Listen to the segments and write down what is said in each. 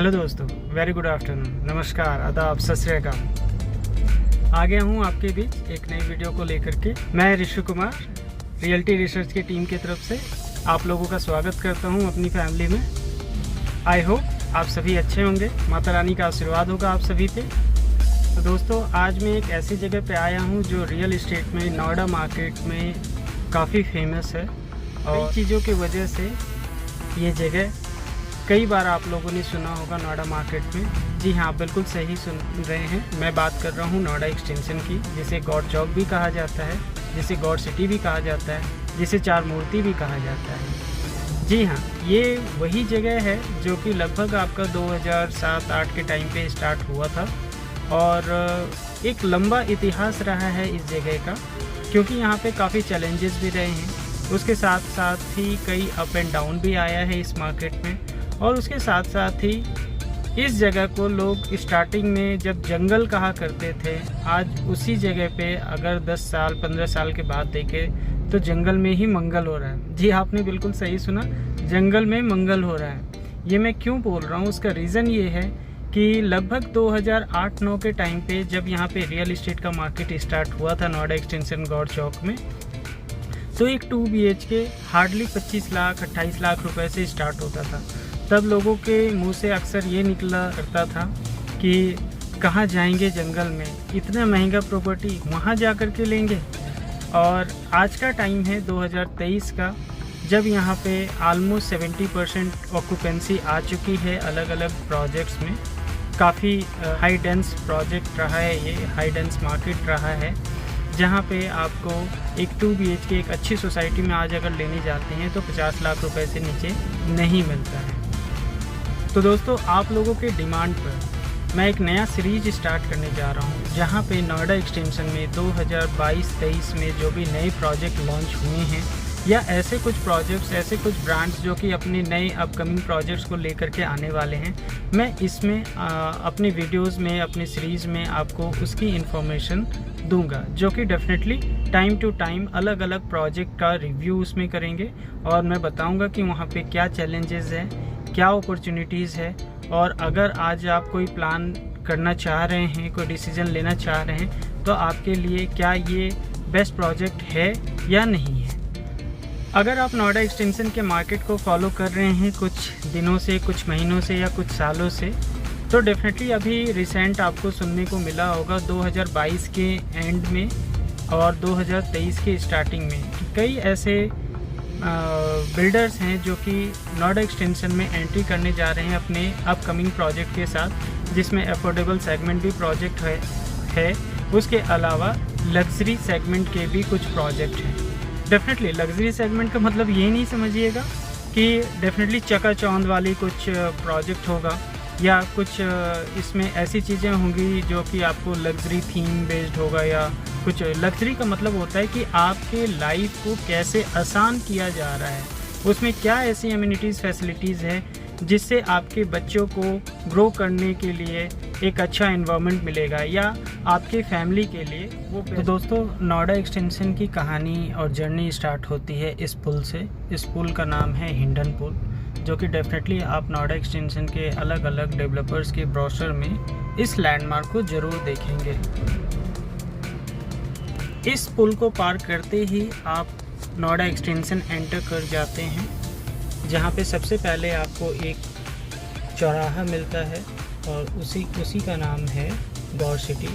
Hello दोस्तों, very good afternoon, नमस्कार, आदाब, सत श्री अकाल। आ गया हूँ आपके बीच एक नई वीडियो को लेकर के। मैं ऋषि कुमार रियल्टी रिसर्च की टीम की तरफ से आप लोगों का स्वागत करता हूँ अपनी फैमिली में। आई होप आप सभी अच्छे होंगे, माता रानी का आशीर्वाद होगा आप सभी पे। तो दोस्तों, आज मैं एक ऐसी जगह पे आया हूँ जो रियल इस्टेट में नोएडा मार्केट में काफ़ी फेमस है और चीज़ों की वजह से ये जगह कई बार आप लोगों ने सुना होगा नोएडा मार्केट में। जी हाँ, बिल्कुल सही सुन रहे हैं। मैं बात कर रहा हूँ नोएडा एक्सटेंशन की, जिसे गॉड चौक भी कहा जाता है, जिसे गॉड सिटी भी कहा जाता है, जिसे चार मूर्ति भी कहा जाता है। जी हाँ, ये वही जगह है जो कि लगभग आपका 2007-8 के टाइम पे स्टार्ट हुआ था और एक लंबा इतिहास रहा है इस जगह का, क्योंकि यहाँ पे काफ़ी चैलेंजेस भी रहे हैं। उसके साथ साथ ही कई अप एंड डाउन भी आया है इस मार्केट में। और उसके साथ साथ ही इस जगह को लोग स्टार्टिंग में जब जंगल कहा करते थे, आज उसी जगह पे अगर 10 साल 15 साल के बाद देखें तो जंगल में ही मंगल हो रहा है। जी, आपने बिल्कुल सही सुना, जंगल में मंगल हो रहा है। ये मैं क्यों बोल रहा हूँ, उसका रीज़न ये है कि लगभग 2008-9 के टाइम पे जब यहाँ पे रियल इस्टेट का मार्केट स्टार्ट हुआ था नोएडा एक्सटेंशन गॉड चौक में, तो एक 2 BHK हार्डली 25 लाख 28 लाख रुपए से स्टार्ट होता था। तब लोगों के मुंह से अक्सर ये निकला करता था कि कहाँ जाएंगे जंगल में, इतना महंगा प्रॉपर्टी वहाँ जा कर के लेंगे। और आज का टाइम है 2023 का, जब यहाँ पे आलमोस्ट 70% ऑक्यूपेंसी आ चुकी है अलग अलग प्रोजेक्ट्स में। काफ़ी हाई डेंस प्रोजेक्ट रहा है ये, हाई डेंस मार्केट रहा है, जहाँ पे आपको एक 2 BHK एक अच्छी सोसाइटी में आज अगर लेने जाते हैं तो 50 लाख रुपए से नीचे नहीं मिलता है। तो दोस्तों, आप लोगों के डिमांड पर मैं एक नया सीरीज स्टार्ट करने जा रहा हूँ, जहाँ पे नोएडा एक्सटेंशन में 2022-23 में जो भी नए प्रोजेक्ट लॉन्च हुए हैं या ऐसे कुछ प्रोजेक्ट्स, ऐसे कुछ ब्रांड्स जो कि अपने नए अपकमिंग प्रोजेक्ट्स को लेकर के आने वाले हैं, मैं इसमें अपने वीडियोस में, अपने सीरीज़ में आपको उसकी इन्फॉर्मेशन दूंगा, जो कि डेफिनेटली टाइम टू टाइम अलग अलग प्रोजेक्ट का रिव्यू उसमें करेंगे और मैं बताऊंगा कि वहाँ पे क्या चैलेंजेस हैं, क्या अपॉर्चुनिटीज़ है। और अगर आज आप कोई प्लान करना चाह रहे हैं, कोई डिसीजन लेना चाह रहे हैं, तो आपके लिए क्या ये बेस्ट प्रोजेक्ट है या नहीं है। अगर आप नोएडा एक्सटेंशन के मार्केट को फॉलो कर रहे हैं कुछ दिनों से, कुछ महीनों से या कुछ सालों से, तो डेफिनेटली अभी रिसेंट आपको सुनने को मिला होगा 2022 के एंड में और 2023 के स्टार्टिंग में कई ऐसे बिल्डर्स हैं जो कि नोएडा एक्सटेंशन में एंट्री करने जा रहे हैं अपने अपकमिंग प्रोजेक्ट के साथ, जिसमें अफोर्डेबल सेगमेंट भी प्रोजेक्ट है। उसके अलावा लग्जरी सेगमेंट के भी कुछ प्रोजेक्ट हैं। डेफिनेटली लग्जरी सेगमेंट का मतलब ये नहीं समझिएगा कि डेफिनेटली चकाचौंध वाली कुछ प्रोजेक्ट होगा या कुछ इसमें ऐसी चीज़ें होंगी जो कि आपको लग्जरी थीम बेस्ड होगा, या कुछ लग्जरी का मतलब होता है कि आपके लाइफ को कैसे आसान किया जा रहा है, उसमें क्या ऐसी एमिनिटीज़ फैसिलिटीज़ हैं जिससे आपके बच्चों को ग्रो करने के लिए एक अच्छा एनवायरनमेंट मिलेगा या आपके फैमिली के लिए वो। तो दोस्तों, नोएडा एक्सटेंशन की कहानी और जर्नी स्टार्ट होती है इस पुल से। इस पुल का नाम है हिंडन पुल, जो कि डेफिनेटली आप नोएडा एक्सटेंशन के अलग अलग डेवलपर्स के ब्रोशर में इस लैंडमार्क को ज़रूर देखेंगे। इस पुल को पार करते ही आप नोएडा एक्सटेंशन एंटर कर जाते हैं, जहाँ पे सबसे पहले आपको एक चौराहा मिलता है और उसी का नाम है गौर सिटी,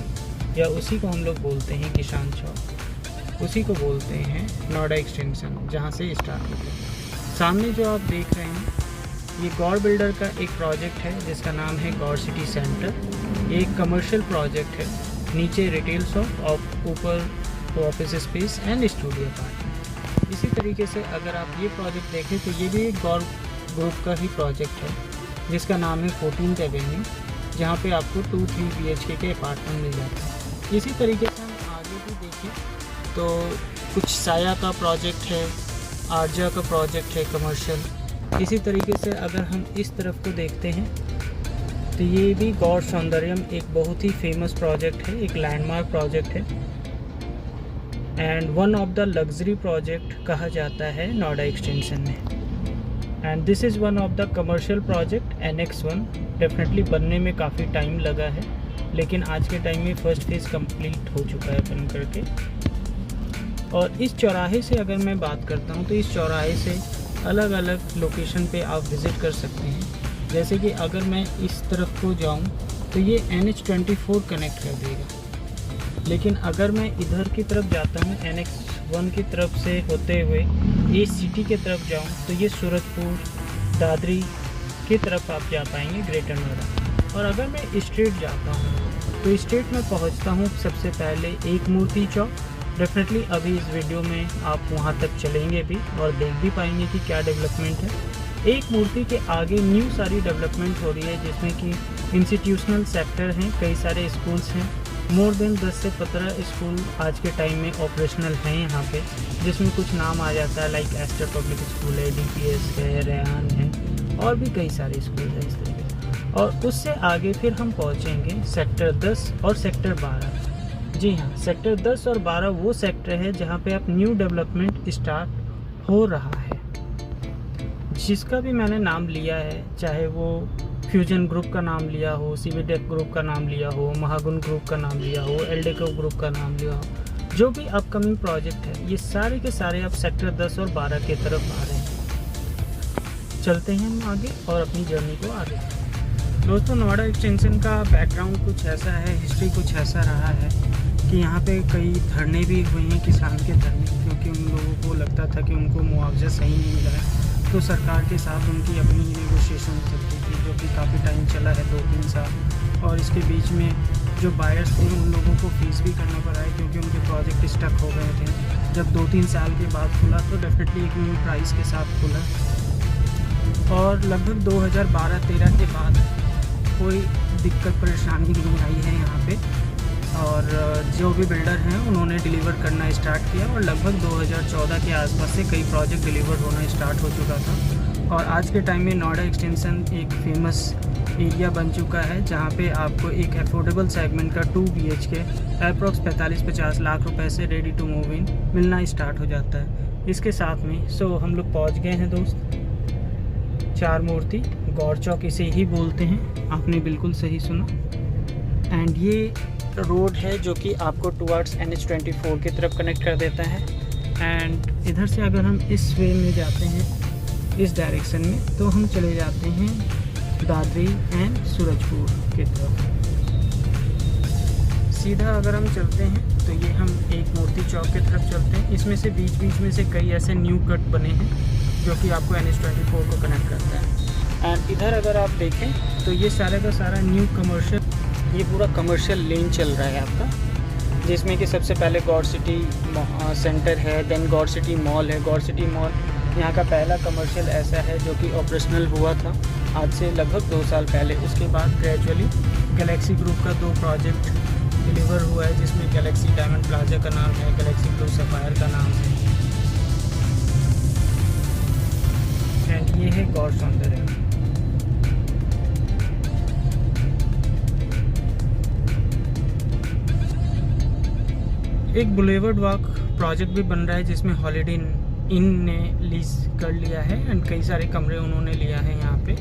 या उसी को हम लोग बोलते हैं किसान चौक, उसी को बोलते हैं नोएडा एक्सटेंशन, जहाँ से स्टार्ट होता है। सामने जो आप देख रहे हैं ये गौर बिल्डर का एक प्रोजेक्ट है जिसका नाम है गौर सिटी सेंटर। ये एक कमर्शियल प्रोजेक्ट है, नीचे रिटेल शॉप और ऊपर office space and studio part. इसी तरीके से अगर आप ये प्रोजेक्ट देखें तो ये भी एक गौर ग्रुप का ही प्रोजेक्ट है जिसका नाम है 14th एवेन्यू, जहाँ पे आपको 2-3 BHK के अपार्टमेंट मिल जाते हैं। इसी तरीके से हम आगे भी देखें तो कुछ साया का प्रोजेक्ट है, आर्जा का प्रोजेक्ट है कमर्शियल। इसी तरीके से अगर हम इस तरफ को देखते हैं तो ये भी गौर सौंदर्यम एक बहुत ही फेमस प्रोजेक्ट है, एक लैंडमार्क प्रोजेक्ट है and one of the luxury project कहा जाता है नोएडा एक्सटेंशन में। And this is one of the commercial project NX1। Definitely बनने में काफ़ी टाइम लगा है, लेकिन आज के टाइम में फर्स्ट फेज़ कंप्लीट हो चुका है बन करके। और इस चौराहे से अगर मैं बात करता हूँ तो इस चौराहे से अलग अलग लोकेशन पे आप विज़िट कर सकते हैं। जैसे कि अगर मैं इस तरफ को जाऊँ तो ये NH24 कनेक्ट कर देगा, लेकिन अगर मैं इधर की तरफ जाता हूँ NX1 की तरफ से होते हुए ये सिटी के तरफ जाऊँ तो ये सूरजपुर दादरी की तरफ आप जा पाएंगे, ग्रेटर नोएडा। और अगर मैं स्ट्रेट जाता हूँ तो स्ट्रेट में पहुँचता हूँ सबसे पहले एक मूर्ति चौक। डेफिनेटली अभी इस वीडियो में आप वहाँ तक चलेंगे भी और देख भी पाएंगे कि क्या डेवलपमेंट है। एक मूर्ति के आगे न्यू सारी डेवलपमेंट हो रही है, जिसमें कि इंस्टीट्यूशनल सेक्टर हैं, कई सारे स्कूल्स हैं। मोर देन 10 से 15 स्कूल आज के टाइम में ऑपरेशनल हैं यहाँ पे, जिसमें कुछ नाम आ जाता है लाइक एस्टर पब्लिक स्कूल है, DPS है, रेहान है, और भी कई सारे स्कूल हैं इस तरीके। और उससे आगे फिर हम पहुँचेंगे सेक्टर 10 और सेक्टर 12। जी हाँ, सेक्टर 10 और 12 वो सेक्टर है जहाँ पे अब न्यू डेवलपमेंट स्टार्ट हो रहा है, जिसका भी मैंने नाम लिया है, चाहे वो फ्यूजन ग्रुप का नाम लिया हो, सीबीटेक ग्रुप का नाम लिया हो, महागुन ग्रुप का नाम लिया हो, एल्डेको ग्रुप का नाम लिया हो, जो भी अपकमिंग प्रोजेक्ट है ये सारे के सारे अब सेक्टर 10 और 12 की तरफ आ रहे हैं। चलते हैं हम आगे और अपनी जर्नी को आगे। दोस्तों, नोएडा एक्सटेंशन का बैकग्राउंड कुछ ऐसा है, हिस्ट्री कुछ ऐसा रहा है कि यहाँ पे कई धरने भी हुए हैं, किसान के धरने, क्योंकि उन लोगों को लगता था कि उनको मुआवजा सही नहीं मिला है। तो सरकार के साथ उनकी अपनी नेगोशिएशन चलती थी, जो कि काफ़ी टाइम चला है, 2-3 साल। और इसके बीच में जो बायर्स थे उन लोगों को फीस भी करना पड़ा है, क्योंकि उनके प्रोजेक्ट स्टक हो गए थे। जब 2-3 साल के बाद खुला तो डेफिनेटली एक न्यू प्राइस के साथ खुला, और लगभग 2012-13 के बाद कोई दिक्कत परेशानी नहीं आई है यहाँ पे। और जो भी बिल्डर हैं उन्होंने डिलीवर करना स्टार्ट किया, और लगभग 2014 के आसपास से कई प्रोजेक्ट डिलीवर होना स्टार्ट हो चुका था। और आज के टाइम में नोएडा एक्सटेंशन एक फेमस एरिया बन चुका है, जहाँ पे आपको एक अफोर्डेबल सेगमेंट का 2 BHK अप्रॉक्स 45-50 लाख रुपए से रेडी टू मूव इन मिलना स्टार्ट हो जाता है। इसके साथ में हम लोग पहुँच गए हैं दोस्त, 4 मूर्ति, गौर चौक इसे ही बोलते हैं, आपने बिल्कुल सही सुना। एंड ये रोड है जो कि आपको टुवर्ड्स NH24 की तरफ कनेक्ट कर देता है। एंड इधर से अगर हम इस वे में जाते हैं, इस डायरेक्शन में, तो हम चले जाते हैं दादरी एंड सूरजपुर की तरफ। सीधा अगर हम चलते हैं तो ये हम एक मूर्ति चौक की तरफ चलते हैं। इसमें से बीच बीच में से कई ऐसे न्यू कट बने हैं जो कि आपको NH24 को कनेक्ट करता है। एंड इधर अगर आप देखें तो ये सारा का सारा न्यू कमर्शियल, ये पूरा कमर्शियल लेन चल रहा है आपका, जिसमें कि सबसे पहले गौर सिटी सेंटर है, देन गौर सिटी मॉल है। गौर सिटी मॉल यहाँ का पहला कमर्शियल ऐसा है जो कि ऑपरेशनल हुआ था आज से लगभग 2 साल पहले। उसके बाद ग्रेजुअली गैलेक्सी ग्रुप का 2 प्रोजेक्ट डिलीवर हुआ है, जिसमें गैलेक्सी डायमंड प्लाजा का नाम है, गैलेक्सी ब्लू सफायर का नाम है। एंड ये है गौर सौंदर्य। एक बुलेवर्ड वॉक प्रोजेक्ट भी बन रहा है, जिसमें हॉलिडे इन ने लीज कर लिया है एंड कई सारे कमरे उन्होंने लिया है यहाँ पे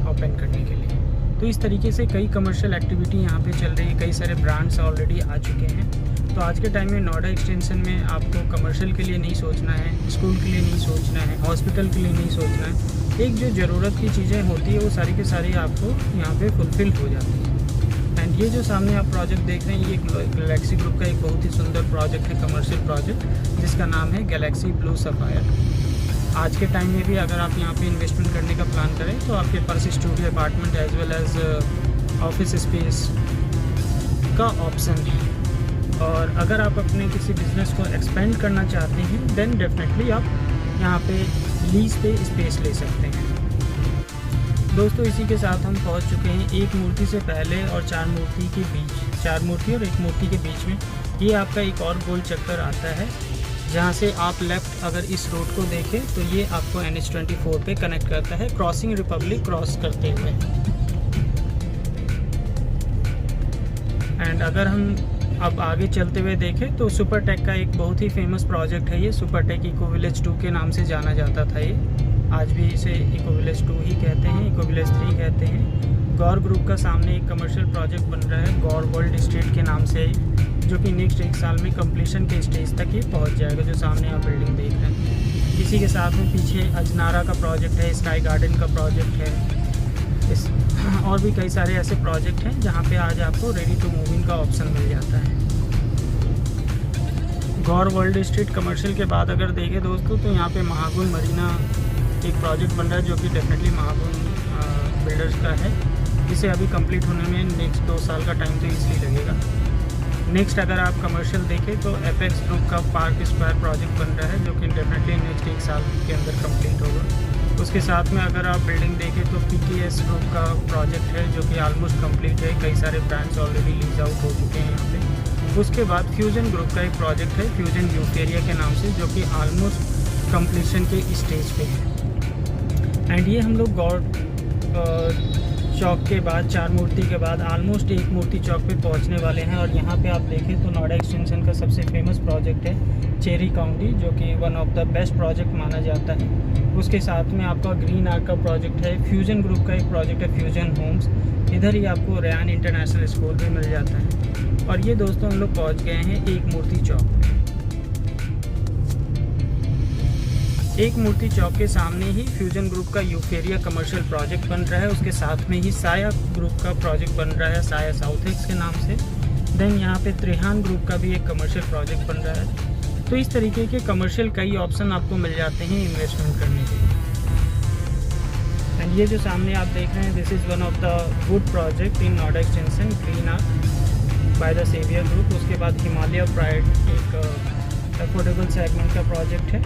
ओपन करने के लिए। तो इस तरीके से कई कमर्शियल एक्टिविटी यहाँ पे चल रही है, कई सारे ब्रांड्स ऑलरेडी आ चुके हैं। तो आज के टाइम में नोएडा एक्सटेंशन में आपको कमर्शियल के लिए नहीं सोचना है, स्कूल के लिए नहीं सोचना है, हॉस्पिटल के लिए नहीं सोचना है। एक जो ज़रूरत की चीज़ें होती है वो सारी की सारी आपको यहाँ पे फुलफिल हो जाती है। एंड ये जो सामने आप प्रोजेक्ट देख रहे हैं, ये गैलेक्सी ग्रुप का एक बहुत ही सुंदर प्रोजेक्ट है, कमर्शियल प्रोजेक्ट, जिसका नाम है गैलेक्सी ब्लू सफायर। आज के टाइम में भी अगर आप यहाँ पे इन्वेस्टमेंट करने का प्लान करें तो आपके पास studio apartment as well as office space का ऑप्शन है। और अगर आप अपने किसी बिज़नेस को एक्सपेंड करना चाहते हैं देन डेफिनेटली आप यहाँ पे लीज पे स्पेस ले सकते हैं। दोस्तों, इसी के साथ हम पहुंच चुके हैं एक मूर्ति से पहले और 4 मूर्ति के बीच, 4 मूर्ति और एक मूर्ति के बीच में ये आपका एक और गोल चक्कर आता है, जहां से आप लेफ़्ट अगर इस रोड को देखें तो ये आपको NH24 पे कनेक्ट करता है, क्रॉसिंग रिपब्लिक क्रॉस करते हुए। एंड अगर हम अब आगे चलते हुए देखें तो सुपरटेक का एक बहुत ही फेमस प्रोजेक्ट है ये, सुपरटेक इको विलेज 2 के नाम से जाना जाता था ये। आज भी इसे इको विलेज 2 ही कहते हैं, इको विलेज 3 कहते हैं। गौर ग्रुप का सामने एक कमर्शियल प्रोजेक्ट बन रहा है गौर वर्ल्ड स्ट्रीट के नाम से, जो कि नेक्स्ट 1 साल में कंप्लीशन के स्टेज तक ही पहुंच जाएगा, जो सामने आप बिल्डिंग देख रहे हैं। इसी के साथ में पीछे अजनारा का प्रोजेक्ट है, स्काई गार्डन का प्रोजेक्ट है, और भी कई सारे ऐसे प्रोजेक्ट हैं जहाँ पे आज आपको रेडी टू मूव इन का ऑप्शन मिल जाता है। गौर वर्ल्ड स्ट्रीट कमर्शियल के बाद अगर देखें दोस्तों, तो यहाँ पे महागुन मरीना एक प्रोजेक्ट बन रहा है, जो कि डेफिनेटली महागुन बिल्डर्स का है। इसे अभी कंप्लीट होने में नेक्स्ट 2 साल का टाइम तो ईजिली लगेगा। नेक्स्ट अगर आप कमर्शियल देखें तो एपेक्स ग्रुप का पार्क स्क्वायर प्रोजेक्ट बन रहा है, जो कि डेफिनेटली नेक्स्ट 1 साल के अंदर कंप्लीट होगा। उसके साथ में अगर आप बिल्डिंग देखें तो पीटीएस ग्रुप का प्रोजेक्ट है, जो कि ऑलमोस्ट कंप्लीट है। कई सारे ब्रांड्स ऑलरेडी लीज आउट हो चुके हैं यहाँ पे। उसके बाद फ्यूजन ग्रुप का एक प्रोजेक्ट है, फ्यूजन यूफेरिया के नाम से, जो कि ऑलमोस्ट कंप्लीशन के स्टेज पे है। एंड ये हम लोग गौर चौक के बाद, 4 मूर्ति के बाद ऑलमोस्ट 1 मूर्ति चौक पे पहुंचने वाले हैं। और यहाँ पे आप देखें तो नोएडा एक्सटेंशन का सबसे फेमस प्रोजेक्ट है चेरी काउंटी, जो कि one of the best project माना जाता है। उसके साथ में आपका ग्रीन आर्ट का प्रोजेक्ट है, फ्यूजन ग्रुप का एक प्रोजेक्ट है फ्यूजन होम्स, इधर ही आपको रेयान इंटरनेशनल स्कूल भी मिल जाता है। और ये दोस्तों हम लोग पहुँच गए हैं 1 मूर्ति चौक पे। 1 मूर्ति चौक के सामने ही फ्यूजन ग्रुप का यूफेरिया कमर्शियल प्रोजेक्ट बन रहा है। उसके साथ में ही साया ग्रुप का प्रोजेक्ट बन रहा है, साया साउथ एक्स के नाम से। देन यहाँ पे त्रिहान ग्रुप का भी एक कमर्शियल प्रोजेक्ट बन रहा है। तो इस तरीके के कमर्शियल कई ऑप्शन आपको मिल जाते हैं इन्वेस्टमेंट करने के लिए। एंड ये जो सामने आप देख रहे हैं, this is one of the good project in Noida extension, Green Art by the Saviour Group. उसके बाद हिमालय प्राइड एक अफोर्डेबल सेगमेंट का प्रोजेक्ट है।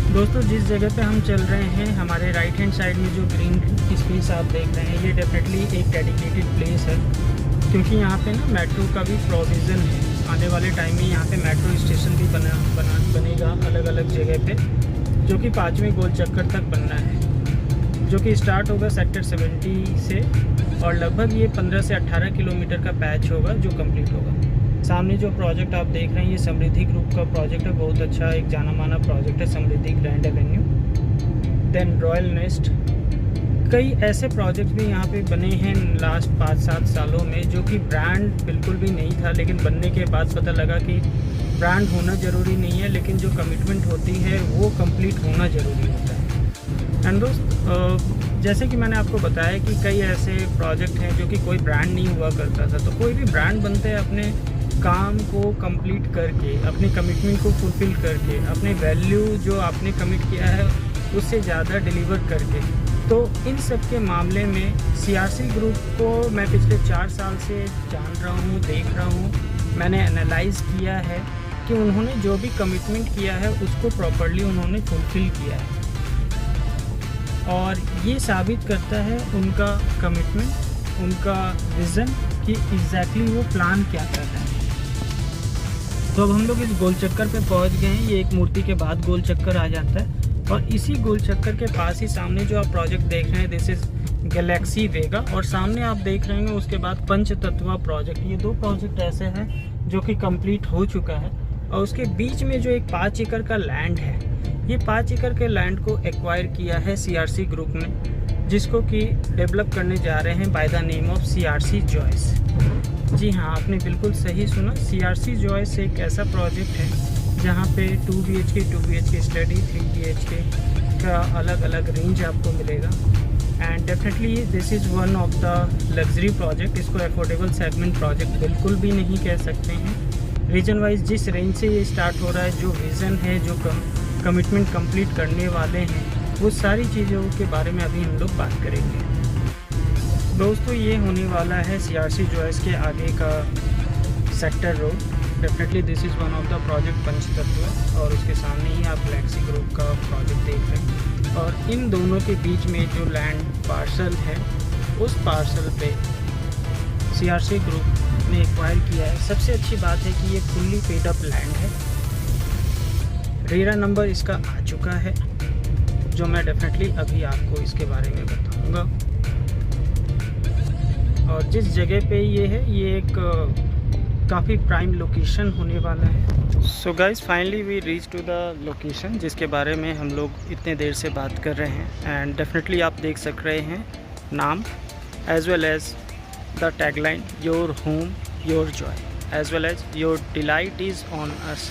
दोस्तों जिस जगह पे हम चल रहे हैं, हमारे राइट हैंड साइड में जो ग्रीन स्पेस आप देख रहे हैं, ये डेफिनेटली एक डेडिकेटेड प्लेस है, क्योंकि यहाँ पे ना मेट्रो का भी प्रोविज़न है। आने वाले टाइम में यहाँ पे मेट्रो स्टेशन भी बनेगा अलग अलग जगह पे, जो कि 5वें गोल चक्कर तक बनना है, जो कि स्टार्ट होगा सेक्टर 70 से, और लगभग ये 15 से 18 किलोमीटर का पैच होगा जो कंप्लीट होगा। सामने जो प्रोजेक्ट आप देख रहे हैं, ये समृद्धि ग्रुप का प्रोजेक्ट है, बहुत अच्छा एक जाना माना प्रोजेक्ट है, Samriddhi grand avenue. Then royal nest, कई ऐसे प्रोजेक्ट भी यहाँ पे बने हैं लास्ट 5-7 सालों में, जो कि ब्रांड बिल्कुल भी नहीं था, लेकिन बनने के बाद पता लगा कि ब्रांड होना ज़रूरी नहीं है, लेकिन जो कमिटमेंट होती है वो कंप्लीट होना ज़रूरी होता है। एंड दोस्त जैसे कि मैंने आपको बताया कि कई ऐसे प्रोजेक्ट हैं जो कि कोई ब्रांड नहीं हुआ करता था, तो कोई भी ब्रांड बनते हैं अपने काम को कंप्लीट करके, अपने कमिटमेंट को फुलफ़िल करके, अपने वैल्यू जो आपने कमिट किया है उससे ज़्यादा डिलीवर करके। तो इन सब के मामले में सीआरसी ग्रुप को मैं पिछले 4 साल से जान रहा हूँ, देख रहा हूँ, मैंने एनालाइज़ किया है कि उन्होंने जो भी कमिटमेंट किया है उसको प्रॉपर्ली उन्होंने फुलफ़िल किया है, और ये साबित करता है उनका कमिटमेंट, उनका विज़न कि एग्जैक्टली वो प्लान क्या कर रहे हैं। तो अब हम लोग इस गोल चक्कर पे पहुंच गए हैं। ये 1 मूर्ति के बाद गोल चक्कर आ जाता है, और इसी गोल चक्कर के पास ही सामने जो आप प्रोजेक्ट देख रहे हैं, दिस इज़ गैलेक्सी वेगा, और सामने आप देख रहे हैं उसके बाद पंचतत्वा प्रोजेक्ट। ये 2 प्रोजेक्ट ऐसे हैं जो कि कंप्लीट हो चुका है, और उसके बीच में जो एक 5 एकड़ का लैंड है, ये 5 एकड़ के लैंड को एक्वायर किया है सीआरसी ग्रुप ने, जिसको कि डेवलप करने जा रहे हैं by the name of CRC Joyce. जी हाँ, आपने बिल्कुल सही सुना, सीआरसी जॉयस एक ऐसा प्रोजेक्ट है जहाँ पे 2 BHK स्टडी, 3 BHK का अलग अलग रेंज आपको मिलेगा। And definitely this is one of the luxury project. इसको अफोर्डेबल सेगमेंट प्रोजेक्ट बिल्कुल भी नहीं कह सकते हैं। रीजन वाइज जिस रेंज से ये स्टार्ट हो रहा है, जो विज़न है, जो कमिटमेंट कंप्लीट करने वाले हैं, वो सारी चीज़ों के बारे में अभी हम लोग बात करेंगे। दोस्तों ये होने वाला है सीआरसी जॉयस के आगे का sector road. Definitely this is one of the project पंचतत्व, और उसके सामने ही आप गैलेक्सी ग्रुप का प्रोजेक्ट देख रहे हैं। और इन दोनों के बीच में जो लैंड पार्सल है, उस पार्सल पे सीआरसी ग्रुप ने एक्वायर किया है। सबसे अच्छी बात है कि ये फुल्ली पेड अप लैंड है। रेरा नंबर इसका आ चुका है, जो मैं डेफिनेटली अभी आपको इसके बारे में बताऊंगा। और जिस जगह पे ये है, ये एक काफ़ी प्राइम लोकेशन होने वाला है। So guys finally we reach to the location जिसके बारे में हम लोग इतने देर से बात कर रहे हैं। एंड डेफिनेटली आप देख सक रहे हैं नाम as well as the tagline, your home your joy as well as your delight is on us.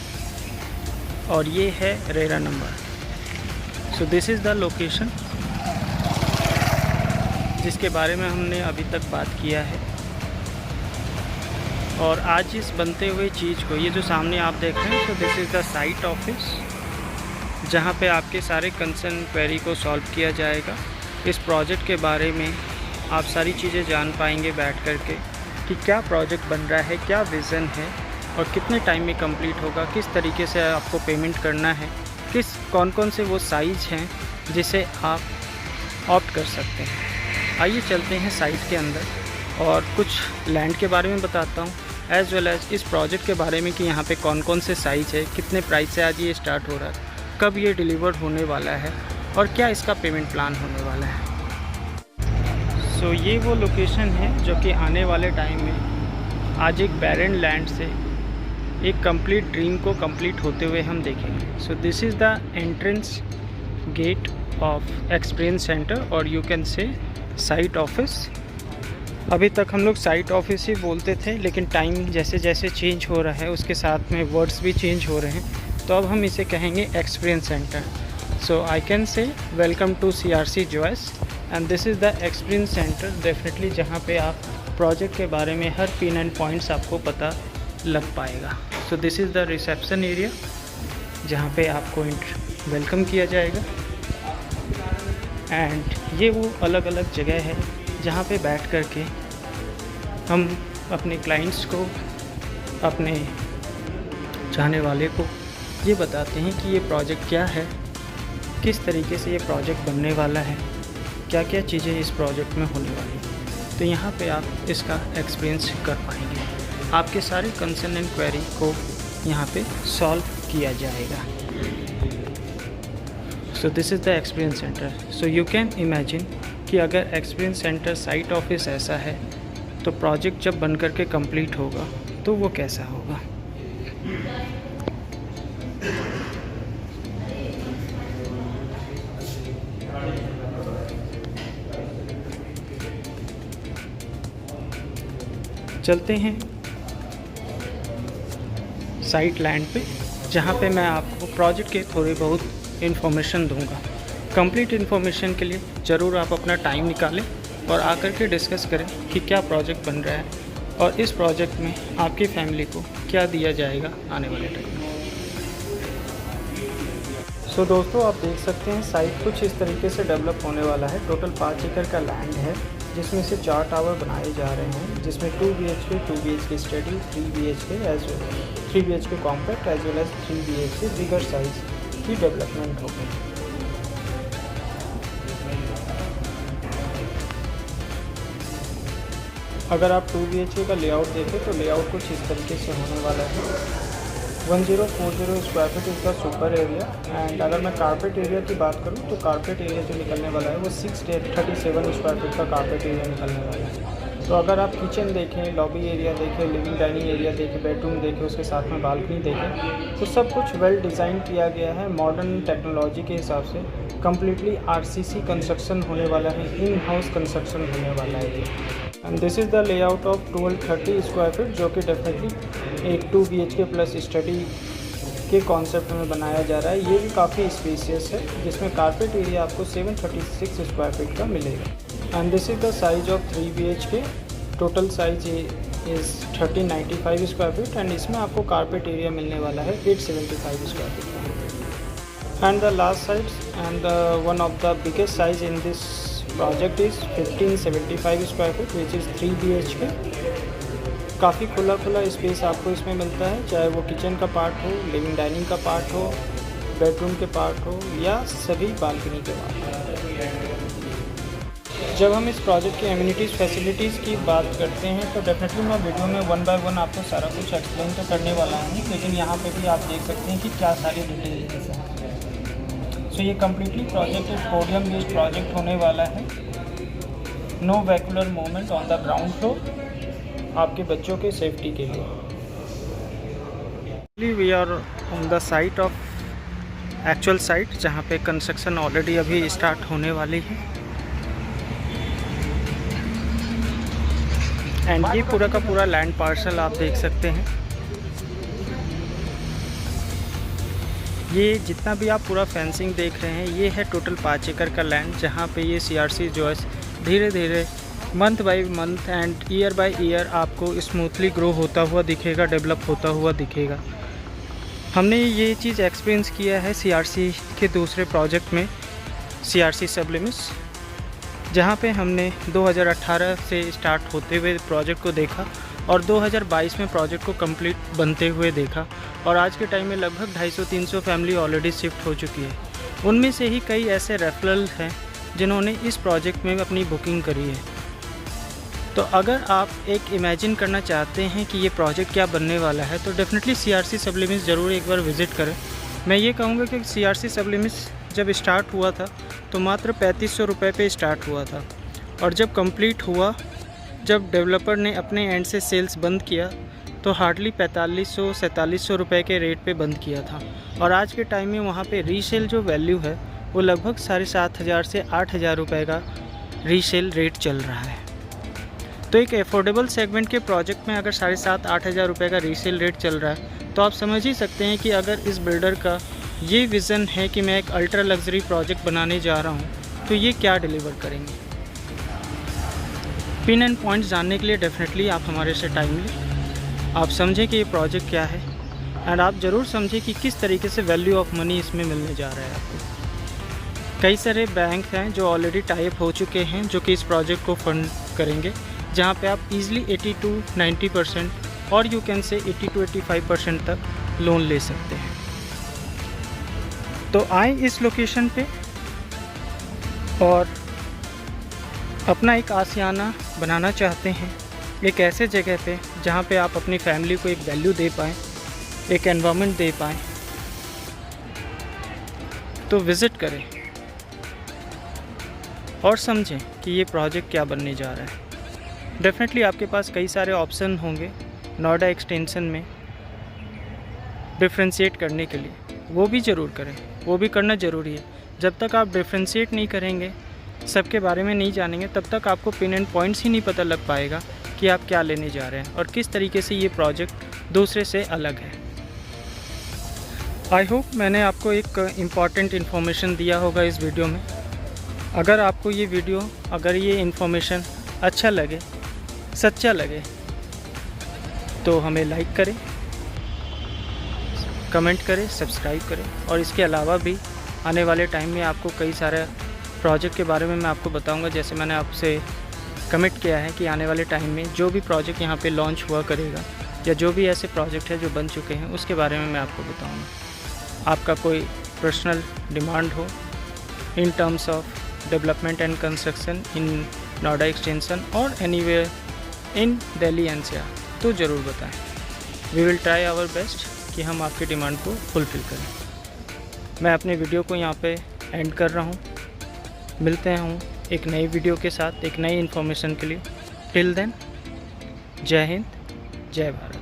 और ये है RERA number. So this is the location जिसके बारे में हमने अभी तक बात किया है। और आज इस बनते हुए चीज़ को, ये जो सामने आप देख रहे हैं, तो this is the site office जहाँ पे आपके सारे कंसर्न क्वेरी को सॉल्व किया जाएगा। इस प्रोजेक्ट के बारे में आप सारी चीज़ें जान पाएंगे बैठ कर के कि क्या प्रोजेक्ट बन रहा है, क्या विज़न है और कितने टाइम में कंप्लीट होगा, किस तरीके से आपको पेमेंट करना है, कौन कौन से वो साइज़ हैं जिसे आप ऑप्ट कर सकते हैं। आइए चलते हैं साइट के अंदर और कुछ लैंड के बारे में बताता हूँ, एज वेल एज इस प्रोजेक्ट के बारे में कि यहाँ पे कौन कौन से साइज़ है, कितने प्राइस से आज ये स्टार्ट हो रहा है, कब ये डिलीवर होने वाला है और क्या इसका पेमेंट प्लान होने वाला है। सो ये वो लोकेशन है जो कि आने वाले टाइम में आज एक बैरन लैंड से एक कंप्लीट ड्रीम को कंप्लीट होते हुए हम देखेंगे। So this is the entrance gate of experience centre और you can say site office. अभी तक हम लोग साइट ऑफिस ही बोलते थे, लेकिन टाइम जैसे जैसे चेंज हो रहा है उसके साथ में वर्ड्स भी चेंज हो रहे हैं, तो अब हम इसे कहेंगे experience centre. So I can say welcome to CRC joys and this is the experience centre definitely, जहाँ पे आप प्रोजेक्ट के बारे में हर पिन एंड पॉइंट्स आपको पता लग पाएगा। सो this is the reception area जहाँ पे आपको वेलकम किया जाएगा। एंड ये वो अलग अलग जगह है जहाँ पे बैठ कर के हम अपने क्लाइंट्स को, अपने चाहने वाले को ये बताते हैं कि ये प्रोजेक्ट क्या है, किस तरीके से ये प्रोजेक्ट बनने वाला है, क्या क्या चीज़ें इस प्रोजेक्ट में होने वाली हैं। तो यहाँ पे आप इसका एक्सपीरियंस कर पाएंगे, आपके सारे कंसर्न एंड क्वेरी को यहाँ पे सॉल्व किया जाएगा। सो this is the experience centre. So you can imagine कि अगर एक्सपीरियंस सेंटर साइट ऑफिस ऐसा है तो प्रोजेक्ट जब बन कर के कंप्लीट होगा तो वो कैसा होगा। चलते हैं साइट लैंड पे, जहाँ पे मैं आपको प्रोजेक्ट के थोड़ी बहुत इन्फॉर्मेशन दूंगा। कंप्लीट इन्फॉर्मेशन के लिए ज़रूर आप अपना टाइम निकालें और आकर के डिस्कस करें कि क्या प्रोजेक्ट बन रहा है और इस प्रोजेक्ट में आपकी फैमिली को क्या दिया जाएगा आने वाले टाइम में। सो दोस्तों, आप देख सकते हैं साइट कुछ इस तरीके से डेवलप होने वाला है। टोटल 5 एकड़ का लैंड है जिसमें से 4 टावर बनाए जा रहे हैं, जिसमें 2 BHK 2 BHK study, 3 BHK as 3 BHK compact as well as 3 BHK bigger size की डेवलपमेंट होगी। अगर आप 2 BHK का लेआउट देखें तो लेआउट कुछ इस तरीके से होने वाला है। 1040 स्क्वायर फीट इसका सुपर एरिया। एंड अगर मैं कारपेट एरिया की बात करूं तो कारपेट एरिया जो निकलने वाला है वो 637 स्क्वायर फीट का कारपेट एरिया निकलने वाला है। तो अगर आप किचन देखें, लॉबी एरिया देखें, लिविंग डाइनिंग एरिया देखें, बेडरूम देखें, उसके साथ में बालकनी देखें, तो सब कुछ वेल डिज़ाइन किया गया है मॉडर्न टेक्नोलॉजी के हिसाब से। कम्प्लीटली RCC कंस्ट्रक्शन होने वाला है, इन हाउस कंस्ट्रक्शन होने वाला है। And this is the layout of 1230 square feet, जो कि डेफिनेटली एक 2 BHK प्लस स्टडी के कॉन्सेप्ट में बनाया जा रहा है। ये भी काफ़ी स्पेसियस है, जिसमें कारपेट एरिया आपको 736 स्क्वायर फीट का मिलेगा। And this is the size of 3 BHK। Total size is 1395 square feet and इसमें आपको कारपेट एरिया मिलने वाला है 875 स्क्वायर फीट का। And the last size and one of the biggest size in this project is 1575 square feet which is 3 BHK। काफ़ी खुला space आपको इसमें मिलता है, चाहे वो किचन का पार्ट हो, लिविंग डाइनिंग का पार्ट हो, बेडरूम के पार्ट हो या सभी बालकनी के पार्ट हो। जब हम इस प्रोजेक्ट की एमिनिटीज़ फैसिलिटीज़ की बात करते हैं तो डेफिनेटली मैं वीडियो में 1 बाय 1 आपको सारा कुछ एक्सप्लेन तो करने वाला हूँ, लेकिन यहाँ पे भी आप देख सकते हैं कि क्या सारी डिटेल्स हैं। सो ये कम्प्लीटली प्रोजेक्ट एक पोडियम बेस्ड प्रोजेक्ट होने वाला है। No vehicular movement on the ground floor, आपके बच्चों के सेफ्टी के लिए। We are on the site of actual site, जहाँ पे कंस्ट्रक्शन ऑलरेडी अभी स्टार्ट होने वाली है। एंड ये पूरा का पूरा लैंड पार्सल आप देख सकते हैं। ये जितना भी आप पूरा फेंसिंग देख रहे हैं, ये है टोटल 5 एकड़ का लैंड, जहाँ पे ये CRC जॉयस धीरे धीरे month by month and year by year आपको स्मूथली ग्रो होता हुआ दिखेगा, डेवलप होता हुआ दिखेगा। हमने ये चीज़ एक्सपीरियंस किया है CRC के दूसरे प्रोजेक्ट में, CRC सबलिमिस, जहाँ पे हमने 2018 से स्टार्ट होते हुए प्रोजेक्ट को देखा और 2022 में प्रोजेक्ट को कंप्लीट बनते हुए देखा। और आज के टाइम में लगभग 250-300 फैमिली ऑलरेडी शिफ्ट हो चुकी है। उनमें से ही कई ऐसे रेफरल हैं जिन्होंने इस प्रोजेक्ट में अपनी बुकिंग करी है। तो अगर आप एक इमेजिन करना चाहते हैं कि ये प्रोजेक्ट क्या बनने वाला है, तो डेफिनेटली CRC सबलिमिस ज़रूर एक बार विज़िट करें। मैं ये कहूँगा कि CRC सबलिमिस जब स्टार्ट हुआ था तो मात्र 3500 रुपये पे स्टार्ट हुआ था, और जब कंप्लीट हुआ, जब डेवलपर ने अपने एंड से सेल्स बंद किया, तो हार्डली 4500-4700 रुपये के रेट पे बंद किया था। और आज के टाइम में वहाँ पे रीसेल जो वैल्यू है वो लगभग 7500 से 8000 रुपये का रीसेल रेट चल रहा है। तो एक एफोर्डेबल सेगमेंट के प्रोजेक्ट में अगर 7500-8000 रुपये का रीसेल रेट चल रहा है, तो आप समझ ही सकते हैं कि अगर इस बिल्डर का ये विज़न है कि मैं एक अल्ट्रा लग्जरी प्रोजेक्ट बनाने जा रहा हूँ, तो ये क्या डिलीवर करेंगे। पिन एंड पॉइंट्स जानने के लिए डेफिनेटली आप हमारे से टाइम लें, आप समझें कि ये प्रोजेक्ट क्या है, एंड आप ज़रूर समझें कि किस तरीके से वैल्यू ऑफ मनी इसमें मिलने जा रहा है आपको। कई सारे बैंक हैं जो ऑलरेडी टाई अप हो चुके हैं, जो कि इस प्रोजेक्ट को फंड करेंगे, जहाँ पे आप इजीली 80-90% और यू कैन से 80-85% तक लोन ले सकते हैं। तो आए इस लोकेशन पे और अपना एक आशियाना बनाना चाहते हैं, एक ऐसे जगह पे जहाँ पे आप अपनी फैमिली को एक वैल्यू दे पाएँ, एक एनवायरनमेंट दे पाएँ, तो विज़िट करें और समझें कि ये प्रोजेक्ट क्या बनने जा रहा है। डेफिनेटली आपके पास कई सारे ऑप्शन होंगे नोएडा एक्सटेंशन में डिफ्रेंशिएट करने के लिए, वो भी ज़रूर करें, वो भी करना ज़रूरी है। जब तक आप डिफ्रेंशिएट नहीं करेंगे, सबके बारे में नहीं जानेंगे, तब तक आपको पिन एंड पॉइंट्स ही नहीं पता लग पाएगा कि आप क्या लेने जा रहे हैं और किस तरीके से ये प्रोजेक्ट दूसरे से अलग है। आई होप मैंने आपको एक इम्पॉर्टेंट इन्फॉर्मेशन दिया होगा इस वीडियो में। अगर आपको ये वीडियो, अगर ये इन्फॉर्मेशन अच्छा लगे, सच्चा लगे, तो हमें लाइक करें, कमेंट करें, सब्सक्राइब करें। और इसके अलावा भी आने वाले टाइम में आपको कई सारे प्रोजेक्ट के बारे में मैं आपको बताऊंगा। जैसे मैंने आपसे कमिट किया है कि आने वाले टाइम में जो भी प्रोजेक्ट यहाँ पे लॉन्च हुआ करेगा, या जो भी ऐसे प्रोजेक्ट है जो बन चुके हैं, उसके बारे में मैं आपको बताऊँगा। आपका कोई पर्सनल डिमांड हो in terms of development and construction in Noida extension और एनीवेयर इन दिल्ली NCR, तो ज़रूर बताएं। We will try our best कि हम आपकी डिमांड को फुलफ़िल करें। मैं अपने वीडियो को यहाँ पे एंड कर रहा हूँ। मिलते हैं एक नई वीडियो के साथ, एक नई इन्फॉर्मेशन के लिए। टिल देन, जय हिंद, जय भारत।